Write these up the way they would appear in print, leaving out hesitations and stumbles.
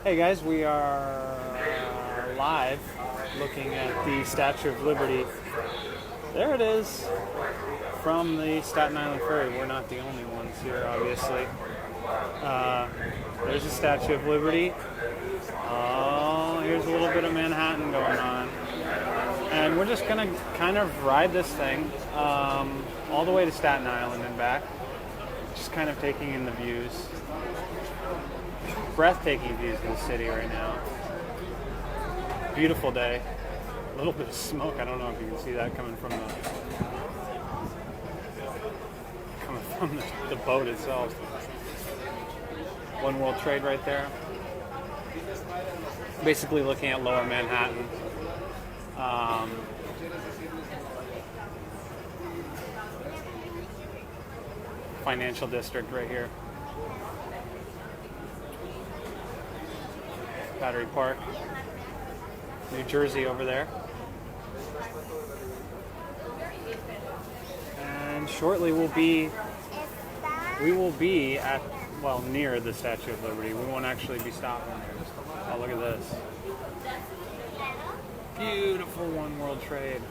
Hey guys, we are live looking at the Statue of Liberty. There it is from the Staten Island Ferry. We're not the only ones here, obviously. Uh, there's the Statue of Liberty. Oh, here's a little bit of Manhattan going on. And we're just going to kind of ride this thing all the way to Staten Island and back. Just kind of taking in the views. Breathtaking views of the city right now. Beautiful day. A little bit of smoke. I don't know if you can see that coming from the boat itself. One World Trade right there. Basically looking at Lower Manhattan. Financial district right here. Battery Park. New Jersey over there. And shortly we will be at, well, near the Statue of Liberty. We won't actually be stopping there. Oh, look at this. Beautiful One World Trade.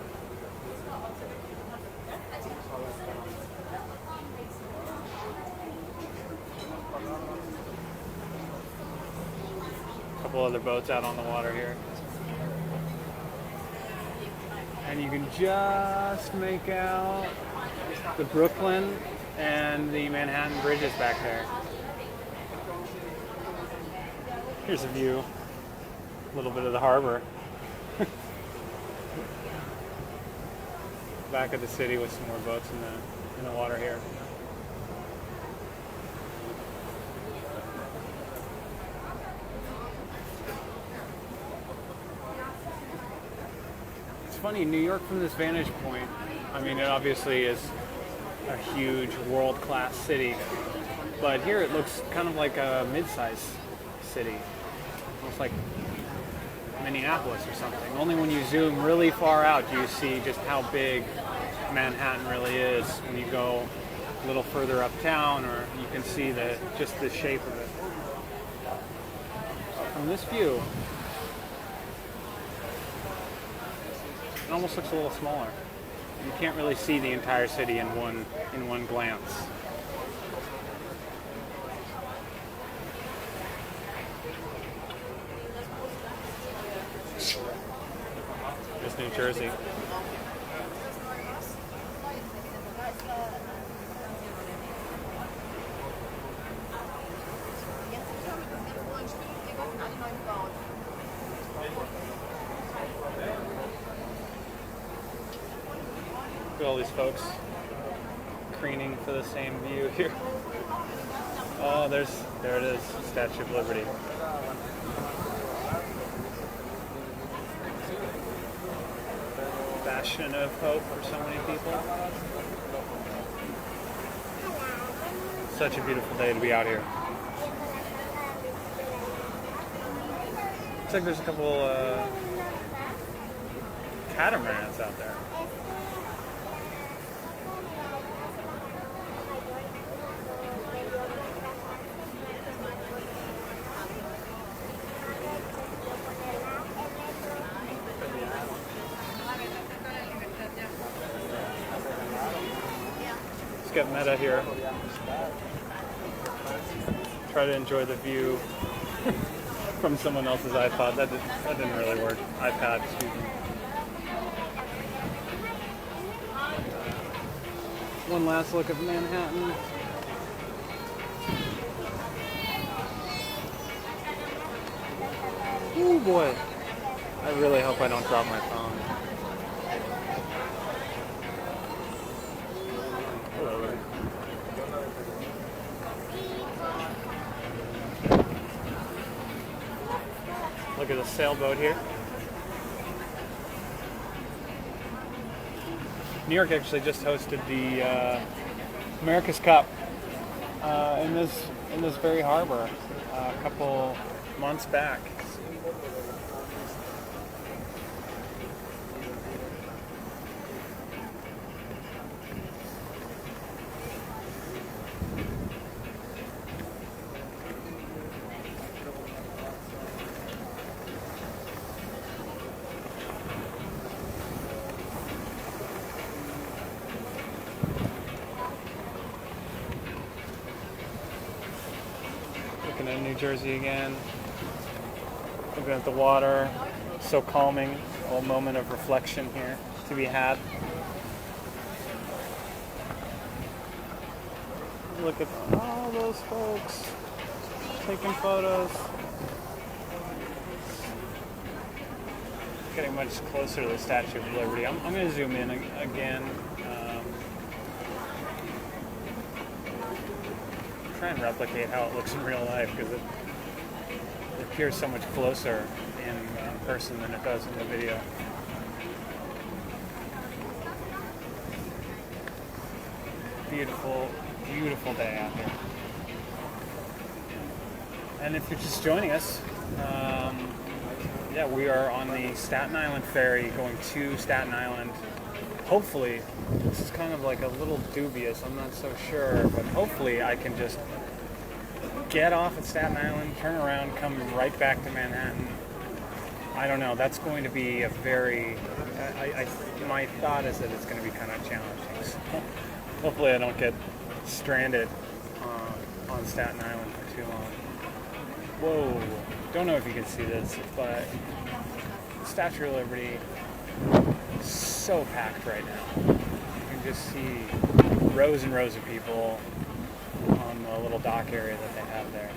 Couple other boats out on the water here. And you can just make out the Brooklyn and the Manhattan bridges back there. Here's a view. A little bit of the harbor. Back of the city with some more boats in the water here. Funny, New York from this vantage point, I mean, it obviously is a huge world-class city, but here it looks kind of like a mid-sized city, almost like Minneapolis or something. Only when you zoom really far out do you see just how big Manhattan really is. When you go a little further uptown, or you can see just the shape of it. From this view, it almost looks a little smaller. You can't really see the entire city in one glance. There's New Jersey. Look at all these folks craning for the same view here. Oh, there it is, Statue of Liberty. Bastion of hope for so many people. Such a beautiful day to be out here. Looks like there's a couple catamarans out there. Get meta here. Try to enjoy the view from someone else's iPod. That didn't really work. iPad, excuse me. One last look at Manhattan. Oh boy. I really hope I don't drop my phone. Look at the sailboat here. New York actually just hosted the America's Cup in this very harbor a couple months back. Looking at New Jersey again. Looking at the water. So calming. A little moment of reflection here to be had. Look at all those folks taking photos. Getting much closer to the Statue of Liberty. I'm going to zoom in again. Try and replicate how it looks in real life because it appears so much closer in person than it does in the video. Beautiful, beautiful day out here. And if you're just joining us, yeah, we are on the Staten Island Ferry going to Staten Island. Hopefully, this is kind of like a little dubious, I'm not so sure, but hopefully I can just get off at Staten Island, turn around, come right back to Manhattan. I don't know, that's going to be a very, my thought is that it's going to be kind of challenging. So hopefully I don't get stranded on Staten Island for too long. Whoa, don't know if you can see this, but Statue of Liberty is so packed right now. You can just see rows and rows of people on the little dock area that they have there.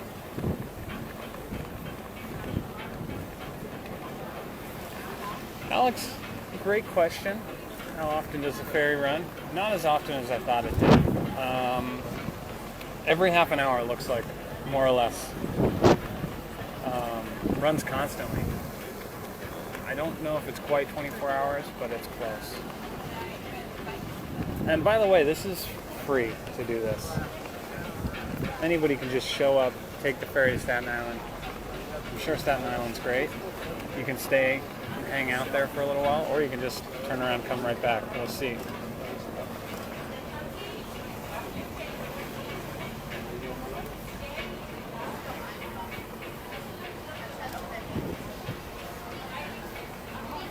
Alex, great question. How often does the ferry run? Not as often as I thought it did. Every half an hour, it looks like, more or less. Runs constantly. I don't know if it's quite 24 hours, but it's close. And by the way, this is free to do this. Anybody can just show up, take the ferry to Staten Island. I'm sure Staten Island's great. You can stay and hang out there for a little while, or you can just turn around and come right back. We'll see.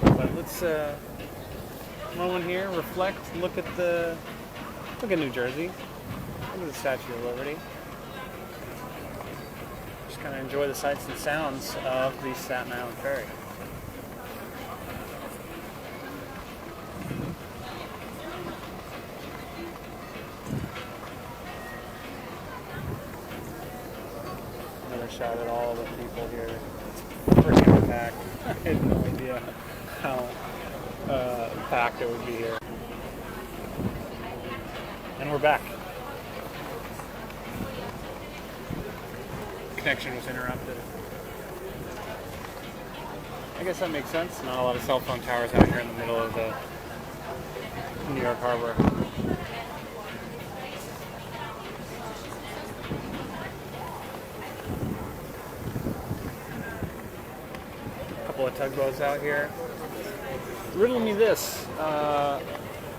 But let's moment here, reflect, look at New Jersey, look at the Statue of Liberty. Just kind of enjoy the sights and sounds of the Staten Island Ferry. Another shot at all the people here. It's freaking packed. I had no idea how packed it would be here. And we're back. Connection was interrupted. I guess that makes sense. Not a lot of cell phone towers out here in the middle of the New York Harbor. A couple of tugboats out here. Riddle me this.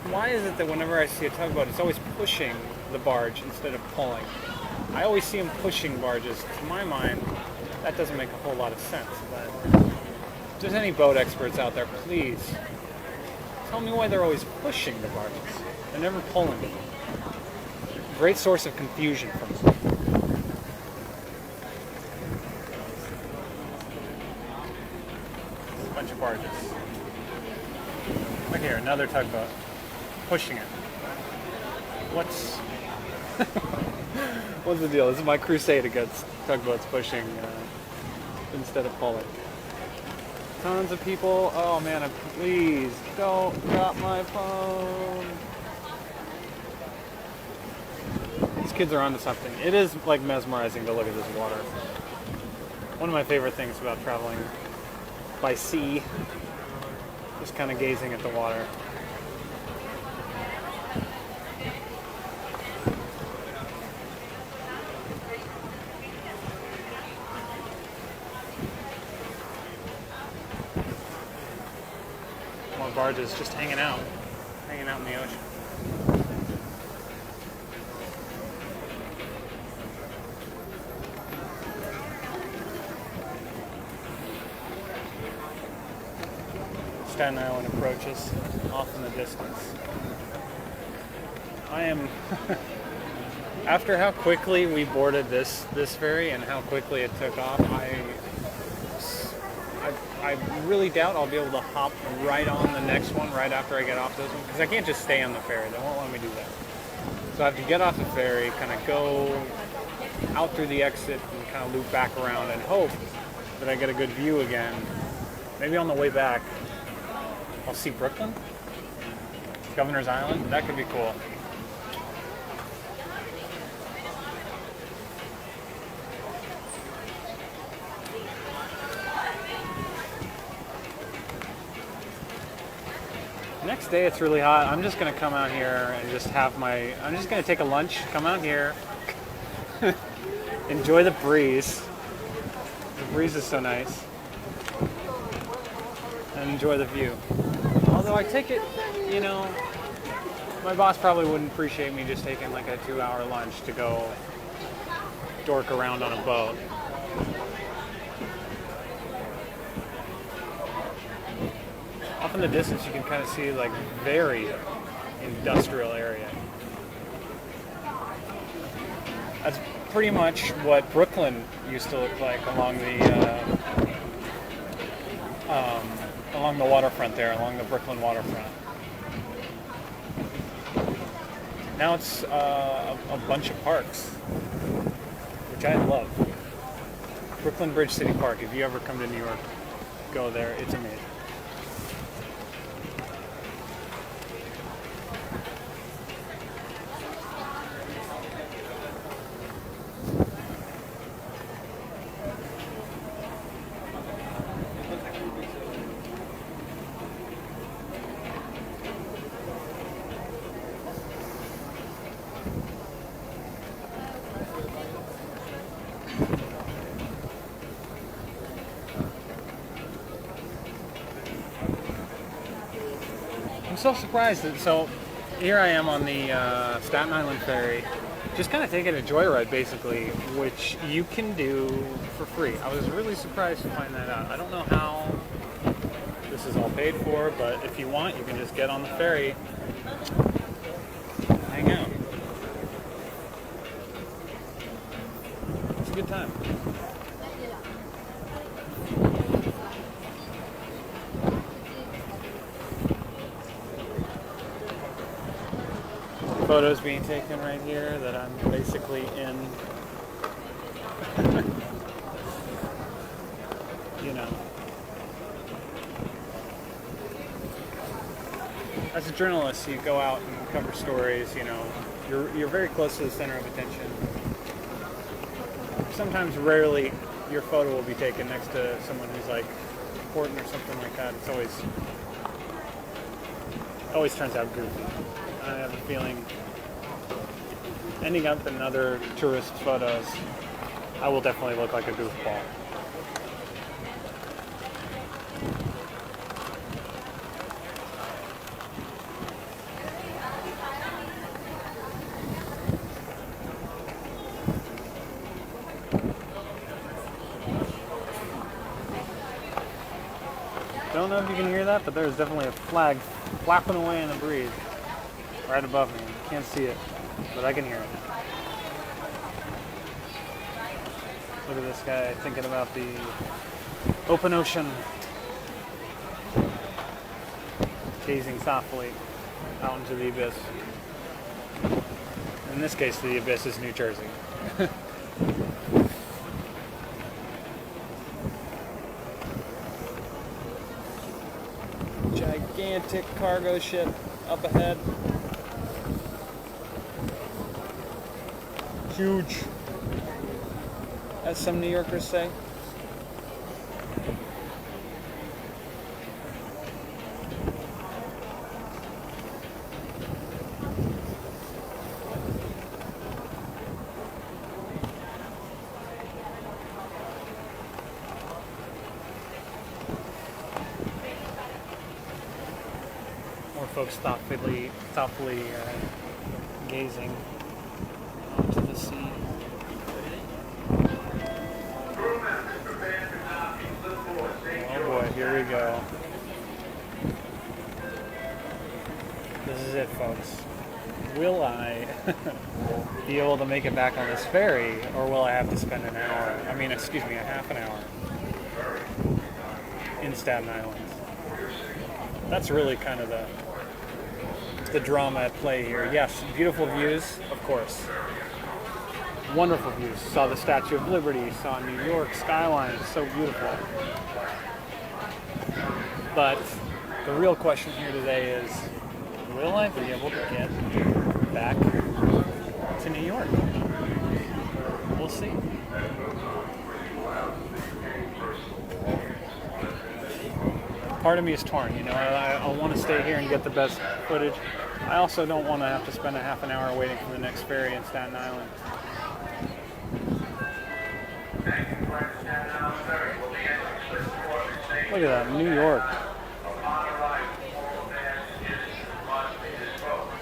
Why is it that whenever I see a tugboat, it's always pushing the barge instead of pulling? I always see them pushing barges. To my mind, that doesn't make a whole lot of sense. But if there's any boat experts out there, please tell me why they're always pushing the barges. They're never pulling them. Great source of confusion for me. A bunch of barges. Look here, another tugboat. Pushing it. What's the deal? This is my crusade against tugboats pushing instead of pulling. Tons of people. Oh man, please don't drop my phone. These kids are onto something. It is like mesmerizing to look at this water. One of my favorite things about traveling by sea, just kind of gazing at the water. More barges just hanging out in the ocean. Staten Island approaches off in the distance. I am After how quickly we boarded this ferry and how quickly it took off, I really doubt I'll be able to hop right on the next one right after I get off this one, because I can't just stay on the ferry. They won't let me do that. So I have to get off the ferry, kind of go out through the exit and kind of loop back around and hope that I get a good view again. Maybe on the way back I'll see Brooklyn, Governor's Island. That could be cool. Next day it's really hot. I'm just gonna come out here and just I'm just gonna take a lunch, come out here, enjoy the breeze. The breeze is so nice. And enjoy the view. Although I take it, my boss probably wouldn't appreciate me just taking like a 2-hour lunch to go dork around on a boat. Off in the distance, you can kind of see like very industrial area. That's pretty much what Brooklyn used to look like along the waterfront there, along the Brooklyn waterfront. Now it's a bunch of parks, which I love. Brooklyn Bridge City Park. If you ever come to New York, go there. It's amazing. I'm so surprised so here I am on the Staten Island Ferry, just kind of taking a joyride basically, which you can do for free. I was really surprised to find that out. I don't know how this is all paid for, but if you want, you can just get on the ferry, hang out. It's a good time. Photos being taken right here that I'm basically in. As a journalist, you go out and cover stories. You're very close to the center of attention. Sometimes, rarely, your photo will be taken next to someone who's like important or something like that. It's always turns out goofy. I have a feeling ending up in other tourist photos, I will definitely look like a goofball. Don't know if you can hear that, but there's definitely a flag flapping away in the breeze right above me. Can't see it, but I can hear it. Look at this guy thinking about the open ocean, gazing softly out into the abyss. In this case, the abyss is New Jersey. Gigantic cargo ship up ahead. Huge, as some New Yorkers say. More folks thoughtfully gazing onto the sea. Oh boy, here we go. This is it, folks. will I be able to make it back on this ferry, or will I have to spend an hour, excuse me, a half an hour in Staten Island? That's really kind of the drama at play here. Yes, beautiful views, of course. Wonderful views. Saw the Statue of Liberty, saw New York skyline, it's so beautiful. But the real question here today is, will I be able to get back to New York? We'll see. Part of me is torn, I want to stay here and get the best footage. I also don't want to have to spend a half an hour waiting for the next ferry in Staten Island. Look at that, New York.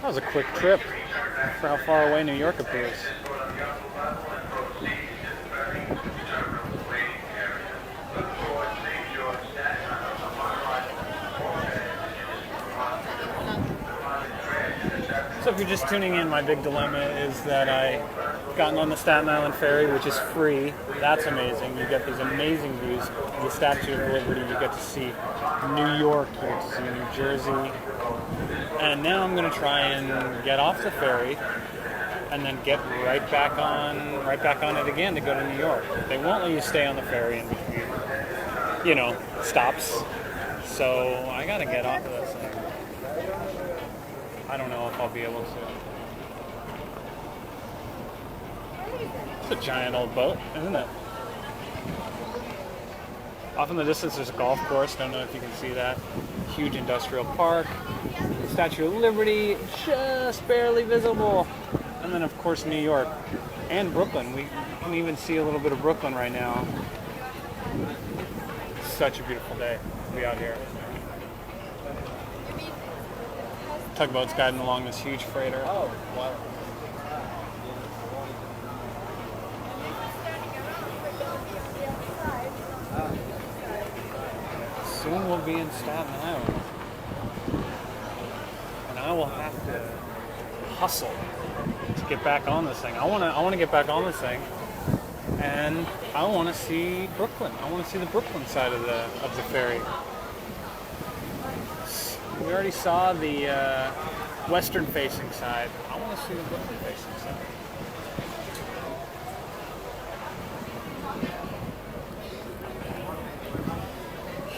That was a quick trip for how far away New York appears. So if you're just tuning in, my big dilemma is that I've gotten on the Staten Island Ferry, which is free. That's amazing. You get these amazing views. The Statue of Liberty, you get to see New York, you get to see New Jersey. And now I'm going to try and get off the ferry and then get right back on it again to go to New York. They won't let you stay on the ferry in between, stops. So I got to get off of this thing. I don't know if I'll be able to. It's a giant old boat, isn't it? Off in the distance there's a golf course. Don't know if you can see that. Huge industrial park. Statue of Liberty, just barely visible. And then of course New York and Brooklyn. We can even see a little bit of Brooklyn right now. Such a beautiful day to be out here. Tugboat's guiding along this huge freighter. Oh, wow. Soon we'll be in Staten Island. And I will have to hustle to get back on this thing. I want to get back on this thing. And I want to see Brooklyn. I want to see the Brooklyn side of the ferry. We already saw the western-facing side. I want to see the Brooklyn-facing side.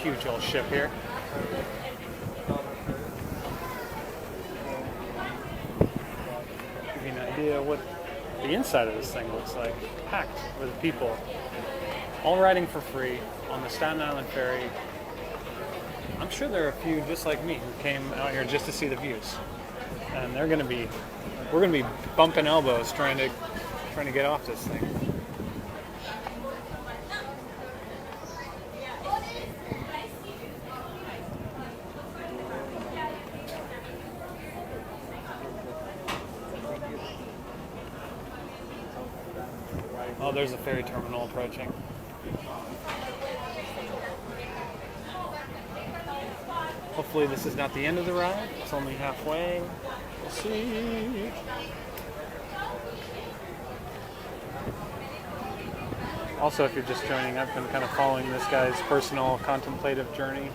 Huge old ship here. Give you an idea what the inside of this thing looks like. Packed with people, all riding for free on the Staten Island Ferry. I'm sure there are a few just like me who came out here just to see the views, and we're gonna be bumping elbows trying to get off this thing. Oh, there's a ferry terminal approaching. Hopefully this is not the end of the ride. It's only halfway. We'll see. Also, if you're just joining, I've been kind of following this guy's personal contemplative journey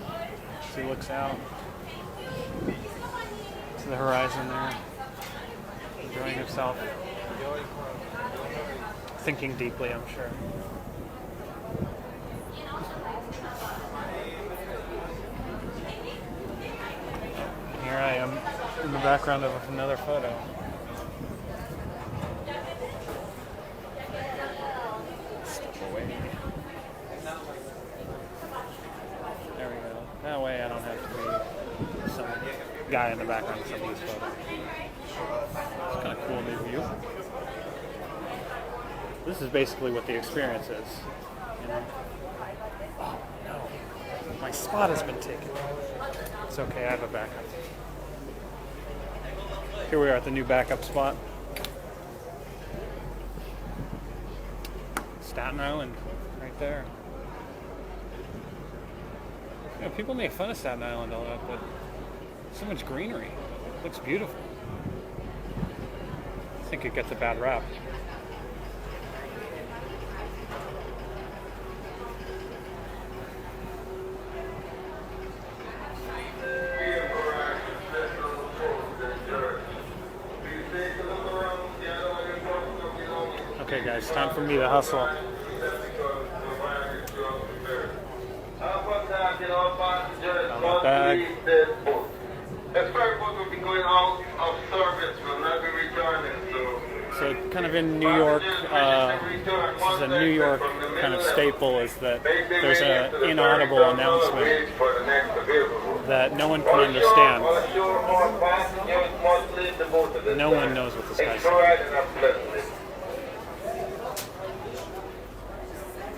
as he looks out to the horizon there, enjoying himself, thinking deeply, I'm sure. Here I am in the background of another photo. Step away. There we go. That way I don't have to be some guy in the background of somebody's photo. It's kind of cool new view. This is basically what the experience is. Oh no, my spot has been taken. It's okay, I have a backup. Here we are at the new backup spot. Staten Island, right there. People make fun of Staten Island a lot, but so much greenery. It looks beautiful. think it gets a bad rap. Okay guys, time for me to hustle. Bag. So kind of in New York, this is a New York kind of staple, is that there's an inaudible announcement that no one can understand. No one knows what this guy's saying.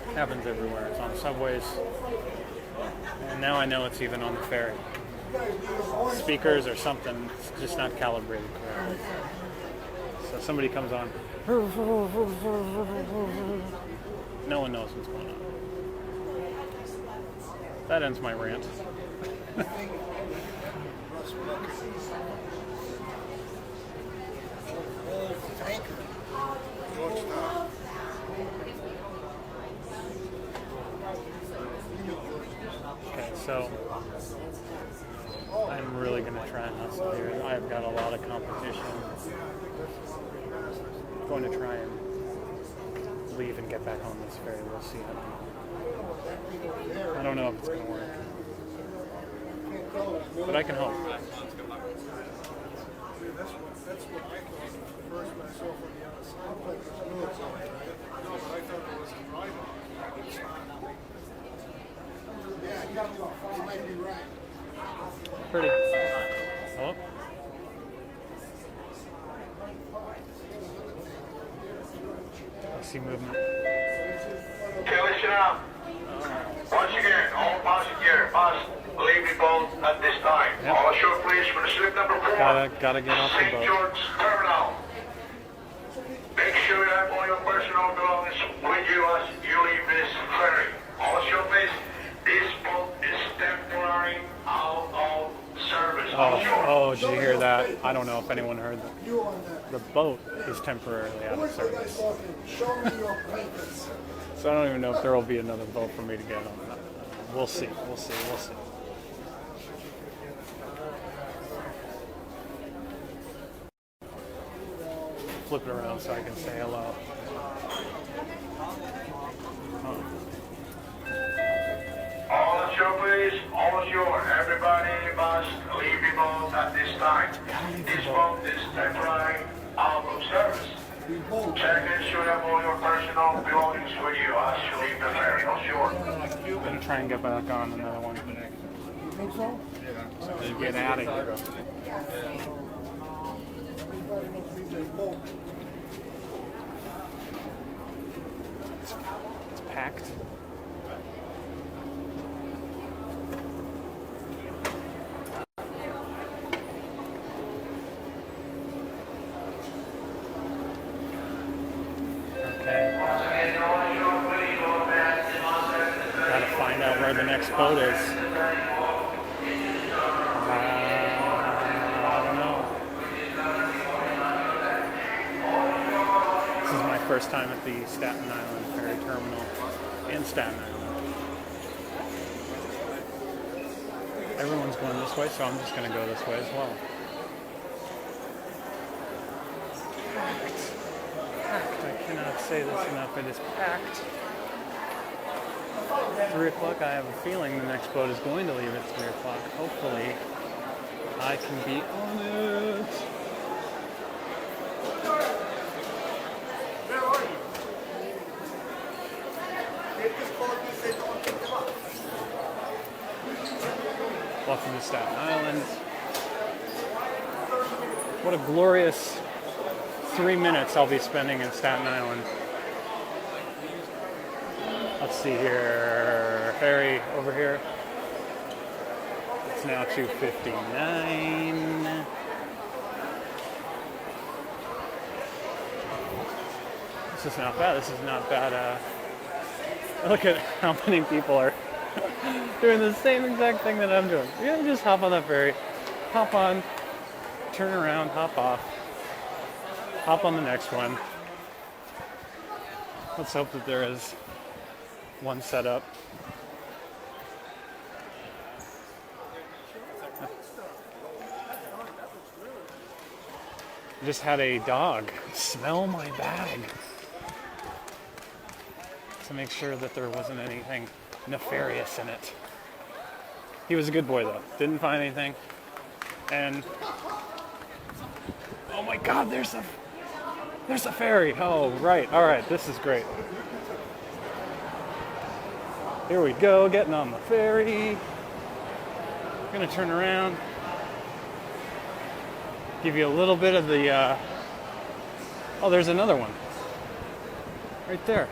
It happens everywhere. It's on subways. And now I know it's even on the ferry. Speakers or something, it's just not calibrated correctly. So somebody comes on. No one knows what's going on. That ends my rant. Okay, so I'm really going to try and hustle here. I've got a lot of competition. I'm going to try and leave and get back on this ferry. We'll see. I don't know if it's going to work. But I can hope. That's what I thought first when I saw from the other side. No, but I thought it was a drive-on. It's not. Yeah, you might be right. Pretty. Oh. I see movement. Okay, listen up. Once again, all passengers must leave the boat at this time. Yep. All ashore, please, for the slip number 4. Gotta get off the St. boat. George Terminal. Make sure you have all your personal belongings with you as you leave this ferry. All ashore, please. This boat is temporary out of service. Oh, did you hear that? I don't know if anyone heard that. The boat is temporarily out of service. Show me your papers. So I don't even know if there will be another boat for me to get on. We'll see. We'll see. We'll see. Flip it around so I can say hello. All ashore, please. All ashore. Everybody must leave the boat at this time. This boat is temporary out of service. Check and should have all your personal belongings with you as you leave the ferry ashore. I'm gonna try and get back on another one. You think so? To get out of here. Everybody must leave their boat. It's packed. Gotta find out where the next boat is. I don't know. This is my first time at the Staten Island ferry terminal in Staten Island. Everyone's going this way, so I'm just going to go this way as well. Packed. I cannot say this enough. It is packed. 3 o'clock, I have a feeling the next boat is going to leave at 3 o'clock. Hopefully, I can be on it. Welcome to Staten Island. What a glorious 3 minutes I'll be spending in Staten Island. Let's see here. Ferry over here. It's now 2:59. This is not bad. This is not bad. Look at how many people are doing the same exact thing that I'm doing. You just hop on that ferry, hop on, turn around, hop off. hop on the next one. Let's hope that there is one set up. I just had a dog smell my bag to make sure that there wasn't anything nefarious in it. He was a good boy though. Didn't find anything. And oh my God, there's a ferry. Oh right, all right, this is great. Here we go, getting on the ferry. Gonna turn around, give you a little bit of the. Oh, there's another one right there.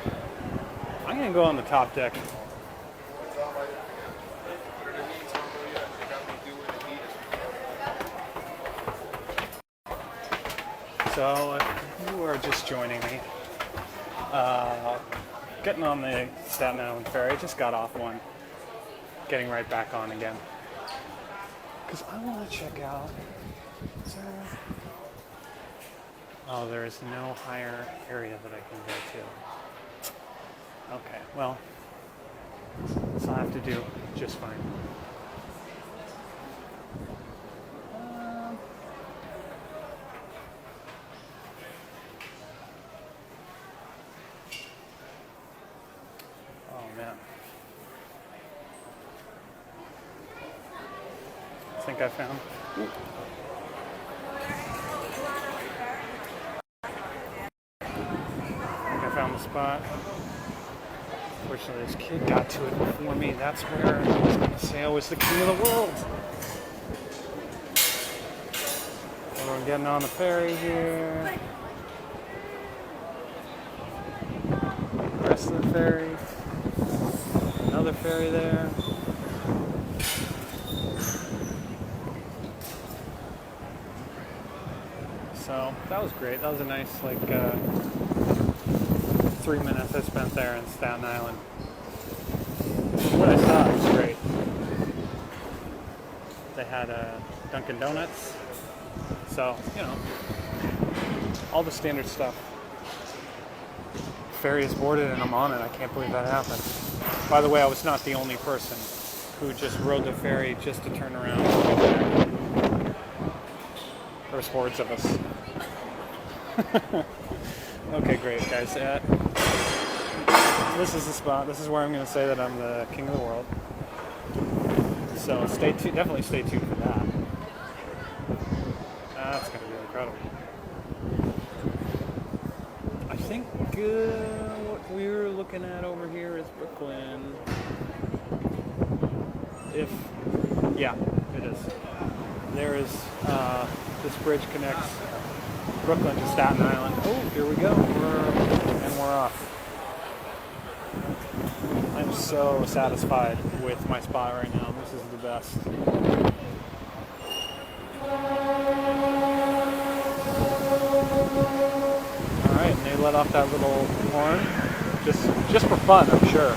I'm gonna go on the top deck. So, if you are just joining me, getting on the Staten Island Ferry, just got off one, getting right back on again. Because I want to check out. Oh, there is no higher area that I can go to. Okay, well, this I'll have to do just fine. Oh man. I think I found. The spot. Fortunately, this kid got to it before me. That's where I was going to say I was the king of the world. So we're getting on the ferry here. The rest of the ferry. Another ferry there. So that was great. That was a nice 3 minutes I spent there in Staten Island. What I saw was great. They had Dunkin' Donuts. So, you know, all the standard stuff. Ferry is boarded and I'm on it. I can't believe that happened. By the way, I was not the only person who just rode the ferry just to turn around. There was hordes of us. Okay, great, guys. This is the spot. This is where I'm going to say that I'm the king of the world. So stay tuned. Definitely stay tuned for that. That's going to be incredible. I think what we're looking at over here is Brooklyn. Yeah, it is. There is this bridge connects Brooklyn to Staten Island. Oh, here we go. We're off. I'm so satisfied with my spot right now. This is the best. Alright, and they let off that little horn. Just for fun, I'm sure.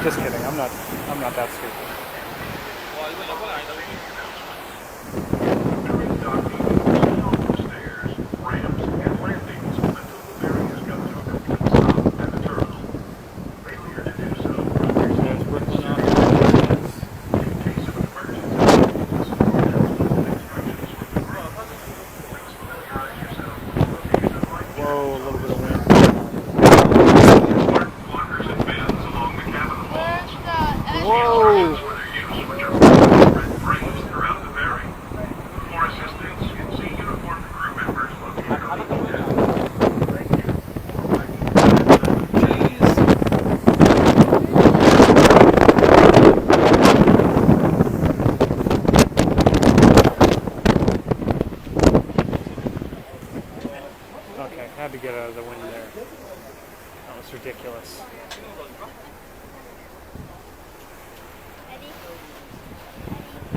Just kidding, I'm not that stupid. Had to get out of the wind there. That was ridiculous.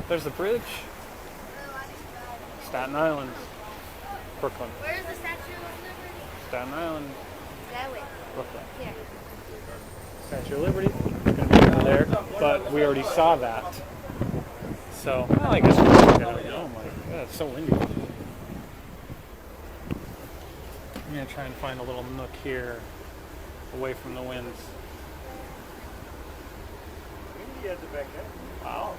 There's the bridge. Staten Island. Brooklyn. Where's the Statue of Liberty? Staten Island. That way. Brooklyn. Here. Statue of Liberty. Gonna be over there, but we already saw that. So, well, I guess we're gonna. Oh my God, it's so windy. I'm gonna try and find a little nook here, away from the winds. Windy at the back, eh? Wow.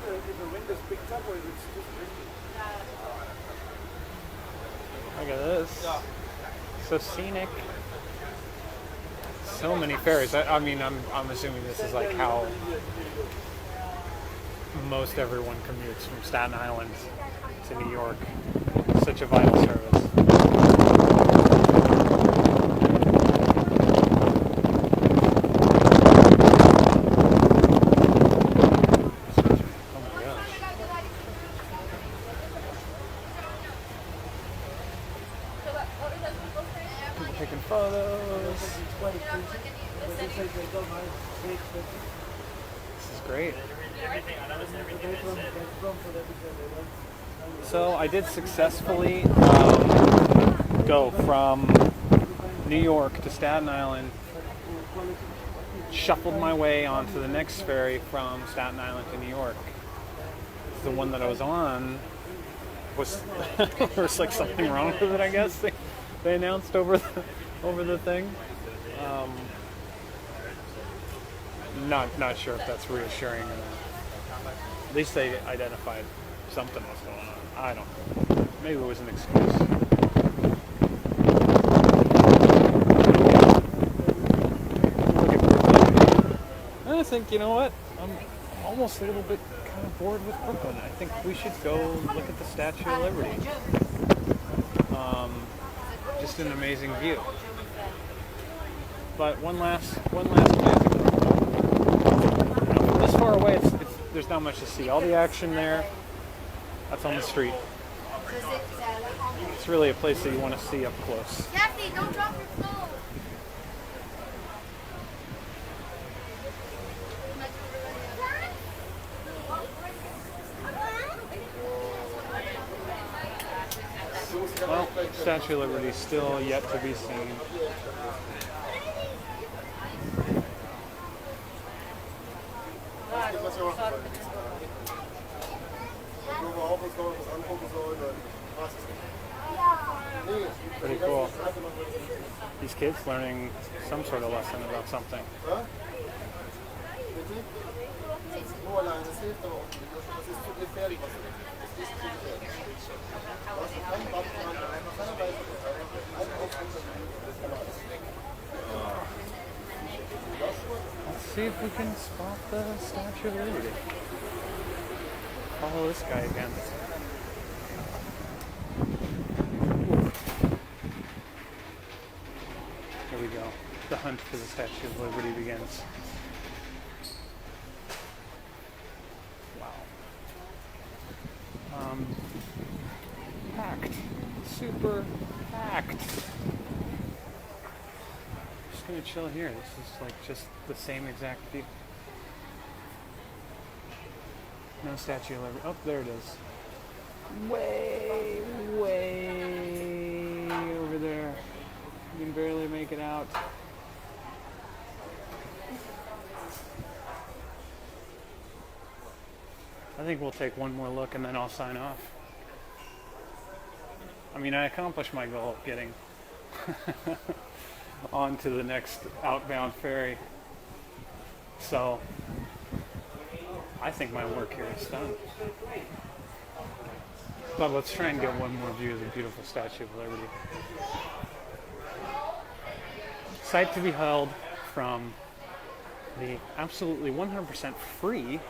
If the wind is picked up or if it's just windy. Look at this. So scenic. So many ferries. I mean, I'm assuming this is like how most everyone commutes from Staten Island to New York. Such a vital service. Oh my gosh. People taking photos. This is great. So I did successfully go from New York to Staten Island, shuffled my way onto the next ferry from Staten Island to New York. The one that I was on was there was like something wrong with it, I guess. They announced over the thing. Not sure if that's reassuring or not. At least they identified something was going on. I don't know. Maybe it was an excuse. And I think, you know what? I'm almost a little bit kind of bored with Brooklyn. I think we should go look at the Statue of Liberty. Just an amazing view. But one last chance. From this far away, there's not much to see. All the action there, that's on the street. It's really a place that you want to see up close. Kathy, don't drop your phone. Well, Statue of Liberty still yet to be seen. Pretty cool. These kids learning some sort of lesson about something. Let's see if we can spot the Statue of Liberty. Follow this guy again. Here we go. The hunt for the Statue of Liberty begins. Wow. Packed. Super packed. Just gonna chill here. This is like just the same exact view. No Statue of Liberty. Oh, there it is. Way over there. You can barely make it out. I think we'll take one more look and then I'll sign off. I mean, I accomplished my goal of getting on to the next outbound ferry. So, I think my work here is done. But let's try and get one more view of the beautiful Statue of Liberty. Sight to be held from the absolutely 100% free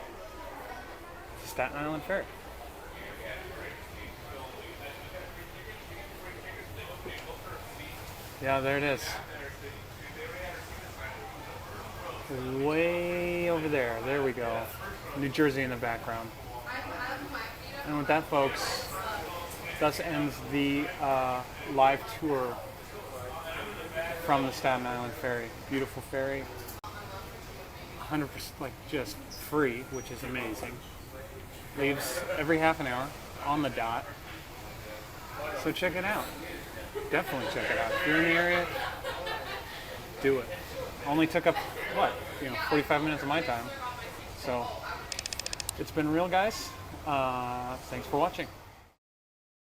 Staten Island Ferry. Yeah, there it is. Way over there. There we go. New Jersey in the background. And with that, folks, thus ends the live tour from the Staten Island Ferry. Beautiful ferry. 100% like just free, which is amazing. Leaves every half an hour on the dot. So check it out. Definitely check it out. If you're in the area, do it. Only took up, 45 minutes of my time. So it's been real, guys. Thanks for watching.